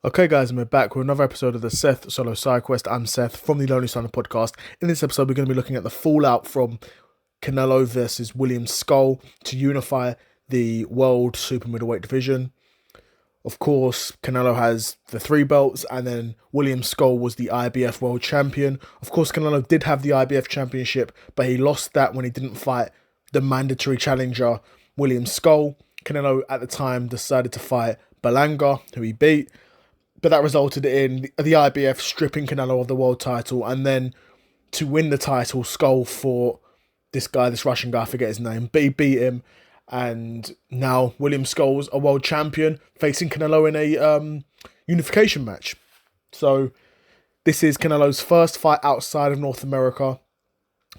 Okay, guys, and we're back with another episode of the Seth Solo Side Quest. I'm Seth from the Lonely Star podcast. In this episode, we're going to be looking at the fallout from Canelo versus William Scull to unify the world super middleweight division. Of course, Canelo has the 3 belts, and then William Scull was the IBF world champion. Of course, Canelo did have the IBF championship, but he lost that when he didn't fight the mandatory challenger, William Scull. Canelo, at the time, decided to fight Berlanga, who he beat. But that resulted in the IBF stripping Canelo of the world title. And then to win the title, Skull fought this guy, this Russian guy, I forget his name. But he beat him. And now William Skull's a world champion facing Canelo in a unification match. So this is Canelo's first fight outside of North America.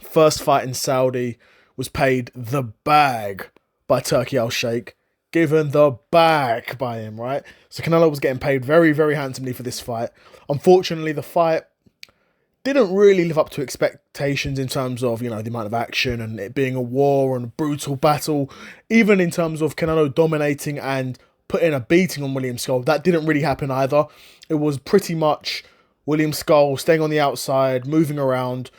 First fight in Saudi. Was paid the bag by Turki Al-Sheikh. Given the bag by him, right? So Canelo was getting paid very, very handsomely for this fight. Unfortunately, the fight didn't really live up to expectations in terms of, the amount of action and it being a war and a brutal battle. Even in terms of Canelo dominating and putting a beating on William Scull, that didn't really happen either. It was pretty much William Scull staying on the outside, moving around,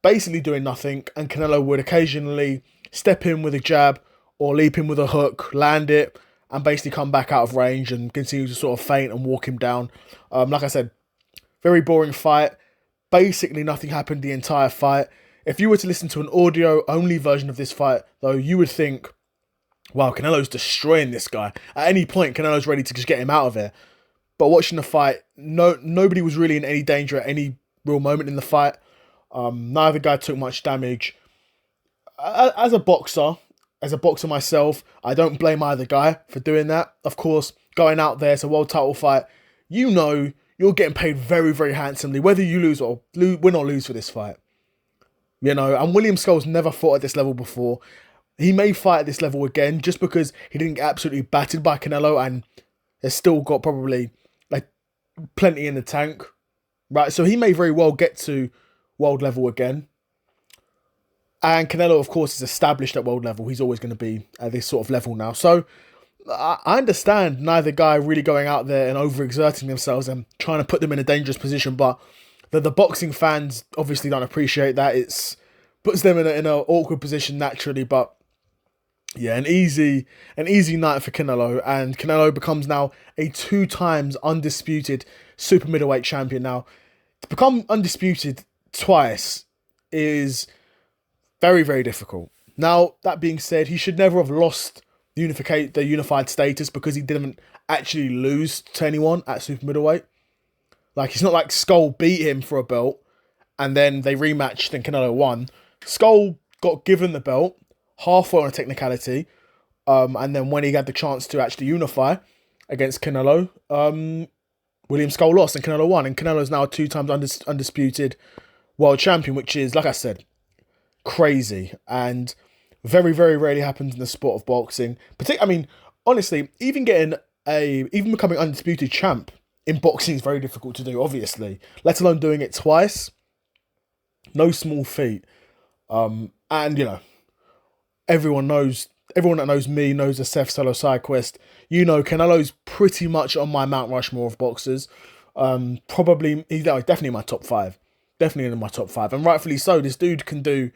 basically doing nothing, and Canelo would occasionally step in with a jab or leap in with a hook, land it, and basically come back out of range and continue to sort of feint and walk him down. Like I said, very boring fight. Basically, nothing happened the entire fight. If you were to listen to an audio-only version of this fight, though, you would think, wow, Canelo's destroying this guy. At any point, Canelo's ready to just get him out of here. But watching the fight, nobody was really in any danger at any real moment in the fight. Neither guy took much damage. As a boxer myself, I don't blame either guy for doing that. Of course, going out there, it's a world title fight. You're getting paid very, very handsomely, whether you lose or win or lose for this fight. And William Skull's never fought at this level before. He may fight at this level again just because he didn't get absolutely battered by Canelo and has still got probably plenty in the tank, right? So he may very well get to world level again. And Canelo, of course, is established at world level. He's always going to be at this sort of level now. So I understand neither guy really going out there and overexerting themselves and trying to put them in a dangerous position. But the boxing fans obviously don't appreciate that. It puts them in an awkward position naturally. But yeah, an easy night for Canelo. And Canelo becomes now a 2 times undisputed super middleweight champion. Now, to become undisputed twice is very, very difficult. Now, that being said, he should never have lost the unified status because he didn't actually lose to anyone at super middleweight. It's not like Skull beat him for a belt and then they rematched and Canelo won. Skull got given the belt halfway on a technicality, and then when he had the chance to actually unify against Canelo, William Skull lost and Canelo won. And Canelo's now a 2 times undisputed world champion, which is, like I said, crazy and very, very rarely happens in the sport of boxing. Honestly, even becoming undisputed champ in boxing is very difficult to do, obviously, let alone doing it twice. No small feat. And everyone that knows me knows the Seth Solo Side Quest. Canelo's pretty much on my Mount Rushmore of boxers. Probably he's definitely in my top 5. Definitely in my top 5, and rightfully so. This dude can do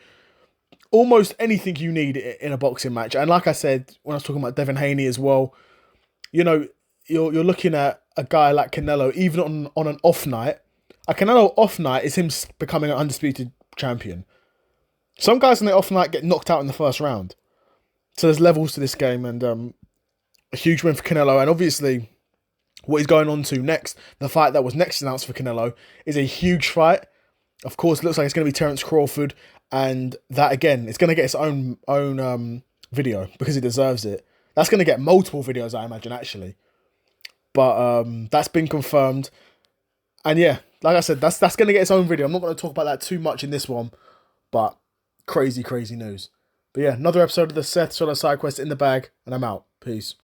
almost anything you need in a boxing match. And like I said, when I was talking about Devin Haney as well, you're looking at a guy like Canelo, even on an off night. A Canelo off night is him becoming an undisputed champion. Some guys on the off night get knocked out in the first round. So there's levels to this game, and a huge win for Canelo. And obviously, what he's going on to next, the fight that was next announced for Canelo, is a huge fight. Of course, it looks like it's going to be Terence Crawford, and that, again, it's going to get its own video because he deserves it. That's going to get multiple videos, I imagine, actually. But that's been confirmed. And yeah, like I said, that's going to get its own video. I'm not going to talk about that too much in this one, but crazy, crazy news. But yeah, another episode of the Seth Solo Side Quest in the bag, and I'm out. Peace.